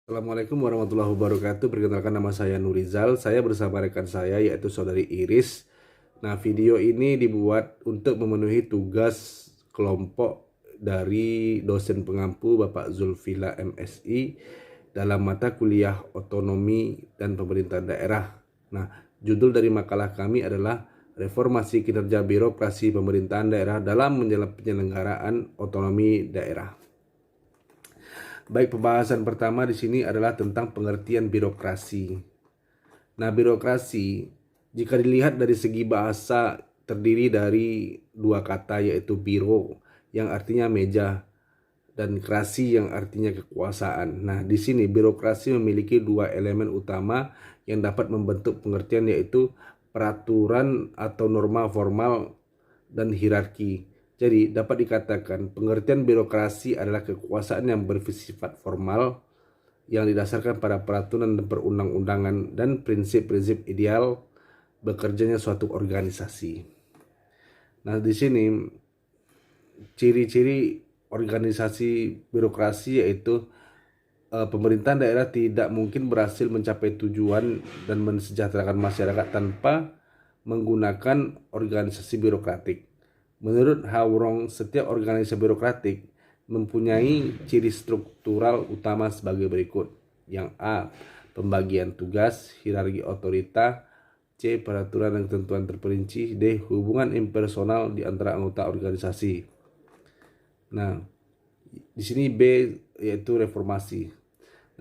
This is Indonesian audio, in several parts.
Assalamualaikum warahmatullahi wabarakatuh. Perkenalkan, nama saya Nurizal. Saya bersama rekan saya yaitu saudari Iris. Nah, video ini dibuat untuk memenuhi tugas kelompok dari dosen pengampu Bapak Zulfila MSI dalam mata kuliah otonomi dan pemerintahan daerah. Nah, judul dari makalah kami adalah Reformasi Kinerja Birokrasi Pemerintahan Daerah dalam Penyelenggaraan Otonomi Daerah. Baik, pembahasan pertama di sini adalah tentang pengertian birokrasi. Nah, birokrasi jika dilihat dari segi bahasa terdiri dari dua kata, yaitu biro yang artinya meja dan krasi yang artinya kekuasaan. Nah, di sini birokrasi memiliki dua elemen utama yang dapat membentuk pengertian, yaitu peraturan atau norma formal dan hierarki. Jadi dapat dikatakan pengertian birokrasi adalah kekuasaan yang bersifat formal yang didasarkan pada peraturan dan perundang-undangan dan prinsip-prinsip ideal bekerjanya suatu organisasi. Nah, di sini ciri-ciri organisasi birokrasi yaitu pemerintahan daerah tidak mungkin berhasil mencapai tujuan dan mensejahterakan masyarakat tanpa menggunakan organisasi birokratik. Menurut Hawrong, setiap organisasi birokratik mempunyai ciri struktural utama sebagai berikut. Yang A, pembagian tugas, hierarki otorita. C, peraturan dan ketentuan terperinci. D, hubungan impersonal di antara anggota organisasi. Nah, di sini B yaitu reformasi.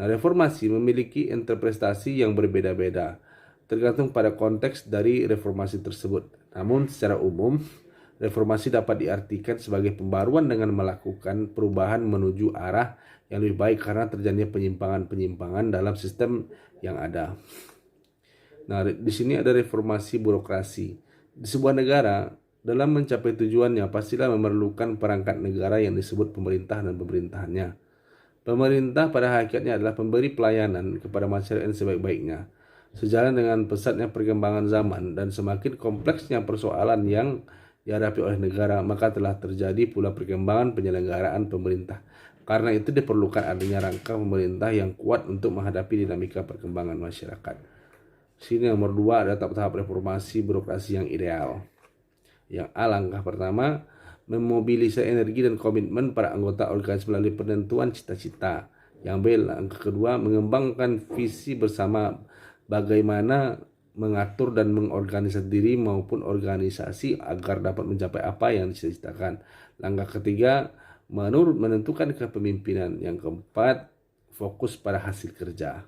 Nah, reformasi memiliki interpretasi yang berbeda-beda, tergantung pada konteks dari reformasi tersebut. Namun secara umum, reformasi dapat diartikan sebagai pembaruan dengan melakukan perubahan menuju arah yang lebih baik karena terjadinya penyimpangan-penyimpangan dalam sistem yang ada. Nah, di sini ada reformasi birokrasi. Di sebuah negara, dalam mencapai tujuannya pastilah memerlukan perangkat negara yang disebut pemerintah dan pemerintahannya. Pemerintah pada hakikatnya adalah pemberi pelayanan kepada masyarakat yang sebaik-baiknya. Sejalan dengan pesatnya perkembangan zaman dan semakin kompleksnya persoalan yang dihadapi oleh negara, maka telah terjadi pula perkembangan penyelenggaraan pemerintah. Karena itu diperlukan adanya rangka pemerintah yang kuat untuk menghadapi dinamika perkembangan masyarakat. Sini nomor 2 ada tahap reformasi birokrasi yang ideal. Yang A, langkah pertama, memobilisasi energi dan komitmen para anggota organisasi melalui penentuan cita-cita. Yang B, langkah kedua, mengembangkan visi bersama bagaimana mengatur dan mengorganisasi diri maupun organisasi agar dapat mencapai apa yang dicita-citakan. Langkah ketiga, menentukan kepemimpinan. Yang keempat, fokus pada hasil kerja.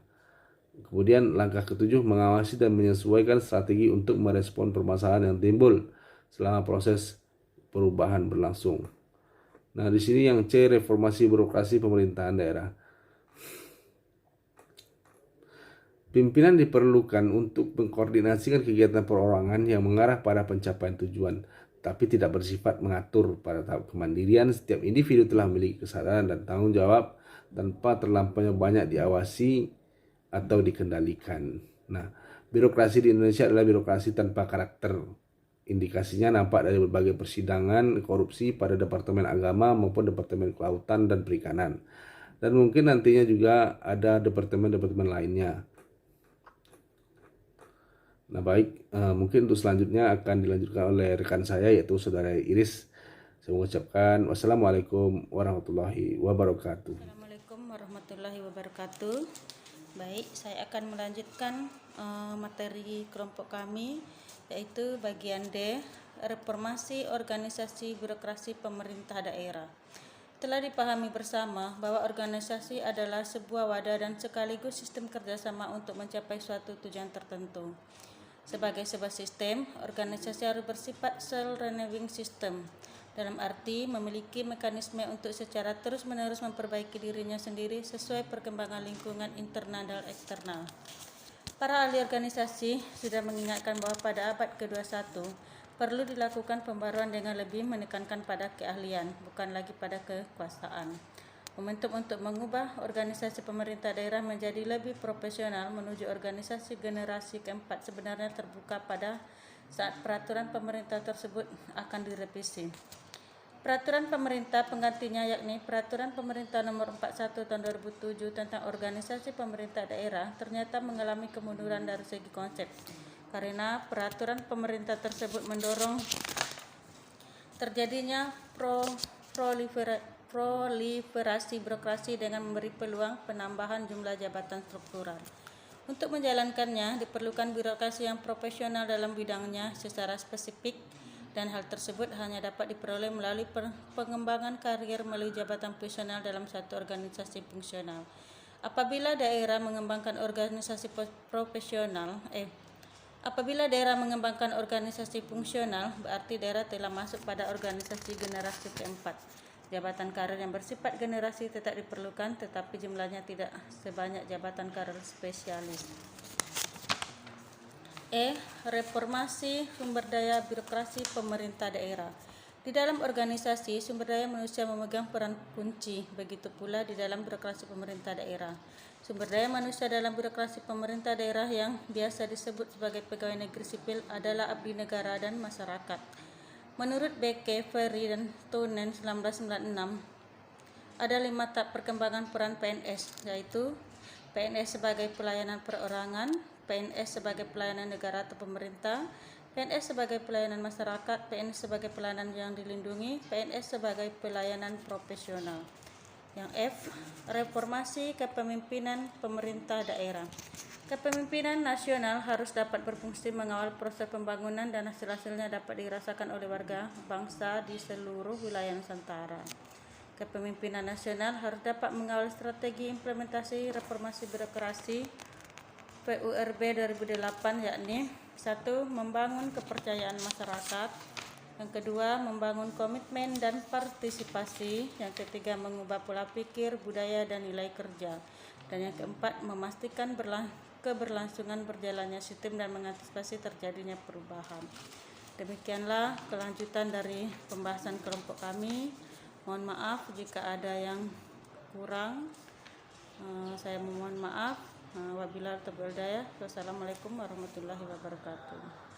Kemudian langkah ketujuh, mengawasi dan menyesuaikan strategi untuk merespon permasalahan yang timbul selama proses perubahan berlangsung. Nah, di sini yang C, reformasi birokrasi pemerintahan daerah. Pimpinan diperlukan untuk mengkoordinasikan kegiatan perorangan yang mengarah pada pencapaian tujuan, tapi tidak bersifat mengatur. Pada tahap kemandirian, setiap individu telah memiliki kesadaran dan tanggung jawab tanpa terlampaunya banyak diawasi atau dikendalikan. Nah, birokrasi di Indonesia adalah birokrasi tanpa karakter. Indikasinya nampak dari berbagai persidangan korupsi pada Departemen Agama maupun Departemen Kelautan dan Perikanan. Dan mungkin nantinya juga ada departemen-departemen lainnya. Nah, baik, mungkin untuk selanjutnya akan dilanjutkan oleh rekan saya yaitu saudara Iris. Saya mengucapkan wassalamualaikum warahmatullahi wabarakatuh. Assalamualaikum warahmatullahi wabarakatuh. Baik, saya akan melanjutkan materi kelompok kami, yaitu bagian D, reformasi organisasi birokrasi pemerintah daerah. Telah dipahami bersama bahwa organisasi adalah sebuah wadah dan sekaligus sistem kerjasama untuk mencapai suatu tujuan tertentu. Sebagai sebuah sistem, organisasi harus bersifat self-renewing system, dalam arti memiliki mekanisme untuk secara terus-menerus memperbaiki dirinya sendiri sesuai perkembangan lingkungan internal dan eksternal. Para ahli organisasi sudah mengingatkan bahwa pada abad ke-21 perlu dilakukan pembaruan dengan lebih menekankan pada keahlian, bukan lagi pada kekuasaan. Momentum untuk mengubah organisasi pemerintah daerah menjadi lebih profesional menuju organisasi generasi keempat sebenarnya terbuka pada saat peraturan pemerintah tersebut akan direvisi. Peraturan pemerintah penggantinya yakni Peraturan Pemerintah Nomor 41 Tahun 2007 tentang Organisasi Pemerintah Daerah ternyata mengalami kemunduran dari segi konsep, karena peraturan pemerintah tersebut mendorong terjadinya proliferasi birokrasi dengan memberi peluang penambahan jumlah jabatan struktural. Untuk menjalankannya, diperlukan birokrasi yang profesional dalam bidangnya secara spesifik, dan hal tersebut hanya dapat diperoleh melalui pengembangan karier melalui jabatan fungsional dalam satu organisasi fungsional. Apabila daerah mengembangkan organisasi fungsional, berarti daerah telah masuk pada organisasi generasi keempat. Jabatan karir yang bersifat generasi tetap diperlukan, tetapi jumlahnya tidak sebanyak jabatan karir spesialis. Reformasi sumber daya birokrasi pemerintah daerah. Di dalam organisasi, sumber daya manusia memegang peran kunci, begitu pula di dalam birokrasi pemerintah daerah. Sumber daya manusia dalam birokrasi pemerintah daerah yang biasa disebut sebagai pegawai negeri sipil adalah abdi negara dan masyarakat. Menurut Becke, Ferry, dan Tonen 1996, ada 5 tahap perkembangan peran PNS, yaitu PNS sebagai pelayanan perorangan, PNS sebagai pelayanan negara atau pemerintah, PNS sebagai pelayanan masyarakat, PNS sebagai pelayanan yang dilindungi, PNS sebagai pelayanan profesional. Yang F, reformasi kepemimpinan pemerintah daerah. Kepemimpinan nasional harus dapat berfungsi mengawal proses pembangunan dan hasil-hasilnya dapat dirasakan oleh warga bangsa di seluruh wilayah Nusantara. Kepemimpinan nasional harus dapat mengawal strategi implementasi reformasi birokrasi PURB 2008, yakni 1. Membangun kepercayaan masyarakat. Yang kedua, membangun komitmen dan partisipasi. Yang ketiga, mengubah pola pikir, budaya, dan nilai kerja. Dan yang keempat, memastikan keberlangsungan berjalannya sistem dan mengantisipasi terjadinya perubahan. Demikianlah kelanjutan dari pembahasan kelompok kami. Mohon maaf jika ada yang kurang. Saya mohon maaf. Wabillahi taufiq wal hidayah. Wassalamualaikum warahmatullahi wabarakatuh.